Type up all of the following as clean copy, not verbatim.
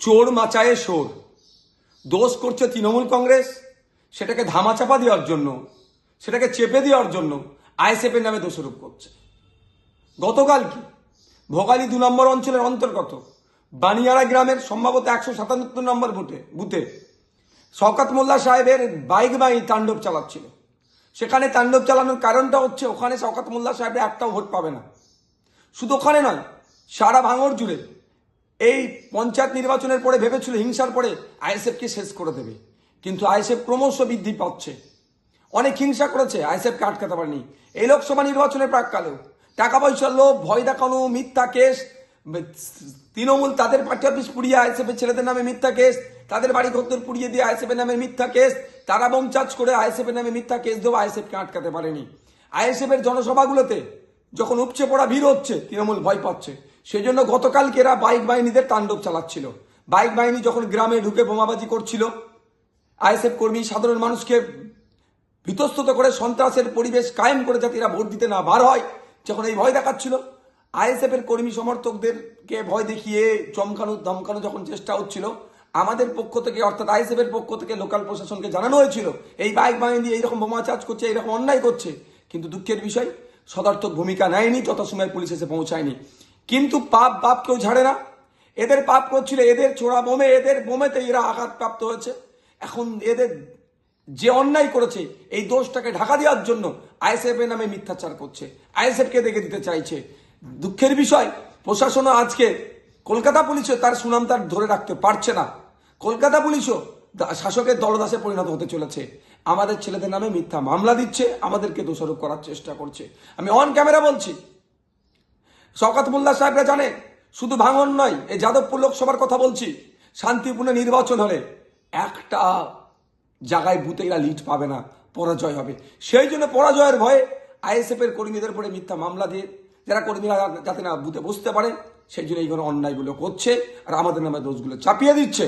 চোর মাচায়ে শোর। দোষ করছে তৃণমূল কংগ্রেস, সেটাকে ধামাচাপা দেওয়ার জন্য, সেটাকে চেপে দেওয়ার জন্য আইএসএফ এর নামে দোষারোপ করছে। গতকাল কি ভোগালী 2 নম্বর অঞ্চলের অন্তর্গত বানিয়ারা গ্রামের সম্ভবত 177 নম্বর বুথে শওকত মোল্লা সাহেবের বাইক বাহিনী তাণ্ডব চালাচ্ছিল। সেখানে তাণ্ডব চালানোর কারণটা হচ্ছে ওখানে শওকত মোল্লা সাহেবের একটাও ভোট পাবে না। শুধু ওখানে নয়, সারা ভাঙড় জুড়ে এই পঞ্চায়েত নির্বাচনের পরে ভেবেছিল হিংসার পরে আইএসএফকে শেষ করে দেবে, কিন্তু আইএসএফ ক্রমশ বৃদ্ধি পাচ্ছে। অনেক হিংসা করেছে, আইএসএফকে আটকাতে পারেনি। এই লোকসভা নির্বাচনের প্রাককালেও টাকা পয়সার লোভ, ভয় দেখানো, মিথ্যা কেস, তৃণমূল তাদের পার্টি অফিস পুড়িয়ে আইএসএফের ছেলেদের নামে মিথ্যা কেস, তাদের বাড়ি ঘর পুড়িয়ে দিয়ে আইএসএফের নামে মিথ্যা কেস, তারা বোম চার্জ করে আইএসএফের নামে মিথ্যা কেস দেওয়া আইএসএফকে আটকাতে পারেনি। আইএসএফের জনসভাগুলোতে যখন উপচে পড়া ভিড় হচ্ছে, তৃণমূল ভয় পাচ্ছে। সেই জন্য গতকালকে এরা বাইক বাহিনীদের তাণ্ডব চালাচ্ছিল। বাইক বাহিনী যখন গ্রামে ঢুকে বোমাবাজি করছিল, আইএসএফ কর্মী সাধারণ মানুষকে বিতস্তত করে সন্ত্রাসের পরিবেশ কায়েম করে যাতে এরা ভোট দিতে না বার হয়, যখন এই ভয় দেখাচ্ছিল, আইএসএফ এর কর্মী সমর্থকদেরকে ভয় দেখিয়ে চমকানো ধমকানো যখন চেষ্টা হচ্ছিল, আমাদের পক্ষ থেকে অর্থাৎ আইএসএফ এর পক্ষ থেকে লোকাল প্রশাসনকে জানানো হয়েছিল এই বাইক বাহিনী এইরকম বোমা চার্জ করছে, এইরকম অন্যায় করছে। কিন্তু দুঃখের বিষয়, সদর্থক ভূমিকা নেয়নি, যথাসময়ে পুলিশ এসে পৌঁছায়নি। কিন্তু পাপ কেউ ঝাড়ে না। এদের পাপ করছিল, এদের ছোড়া বোমে, এদের বোমেতে এরা আঘাতপ্রাপ্ত হয়েছে। এখন এদের যে অন্যায় করেছে এই দোষটাকে ঢাকা দেওয়ার জন্য আইএসএফ এর নামে মিথ্যাচার করছে, আইএসএফ কে দেখে দিতে চাইছে। দুঃখের বিষয়, প্রশাসনও আজকে কলকাতা পুলিশও তার সুনাম তার ধরে রাখতে পারছে না। কলকাতা পুলিশও শাসকের দলদাসে পরিণত হতে চলেছে। আমাদের ছেলেদের নামে মিথ্যা মামলা দিচ্ছে, আমাদেরকে দোষারোপ করার চেষ্টা করছে। আমি অন ক্যামেরা বলছি, শওকত মোল্লা সাহেবরা জানে শুধু ভাঙন নয়, এই যাদবপুর লোকসভার কথা বলছি, শান্তিপূর্ণ নির্বাচন হলে একটা জায়গায় বুথে এরা লিড পাবে না, পরাজয় হবে। সেই জন্য পরাজয়ের ভয়ে আইএসএফ এর কর্মীদের উপরে মিথ্যা মামলা দিয়ে যারা কর্মীরা যাতে না বুথে বসতে পারে, সেই জন্য এইগুলো অন্যায়গুলো করছে আর আমাদের নামে দোষগুলো চাপিয়ে দিচ্ছে।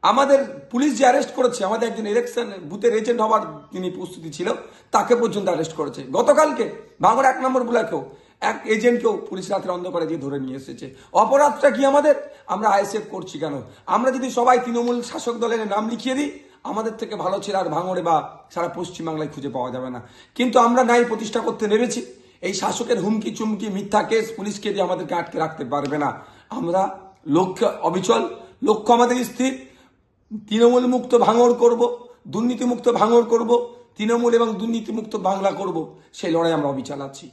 আমাদের পুলিশ যে অ্যারেস্ট করেছে, আমাদের একজন ইলেকশন বুথের এজেন্ট হওয়ার যিনি প্রস্তুতি ছিল, তাকে পর্যন্ত অ্যারেস্ট করেছে। গতকালকে ভাঙড় 1 নম্বর ব্লকেও এক এজেন্টকেও পুলিশ রাতের অন্ধকারে দিয়ে ধরে নিয়ে এসেছে। অপরাধটা কি আমাদের? আমরা আইএসএফ করছি কেন? আমরা যদি সবাই তৃণমূল শাসক দলের নাম লিখিয়ে দিই, আমাদের থেকে ভালো ছেলে আর ভাঙড়ে বা সারা পশ্চিমবাংলায় খুঁজে পাওয়া যাবে না। কিন্তু আমরা ন্যায় প্রতিষ্ঠা করতে নেমেছি। এই শাসকের হুমকি চুমকি মিথ্যা কেস পুলিশকে দিয়ে আমাদেরকে আটকে রাখতে পারবে না। আমরা লক্ষ্য অবিচল, লক্ষ্য আমাদের স্থির। তৃণমূল মুক্ত ভাঙড় করব, দুর্নীতিমুক্ত ভাঙড় করব, তৃণমূল এবং দুর্নীতিমুক্ত বাংলা করব, সেই লড়াই আমরা অবিচল আছি।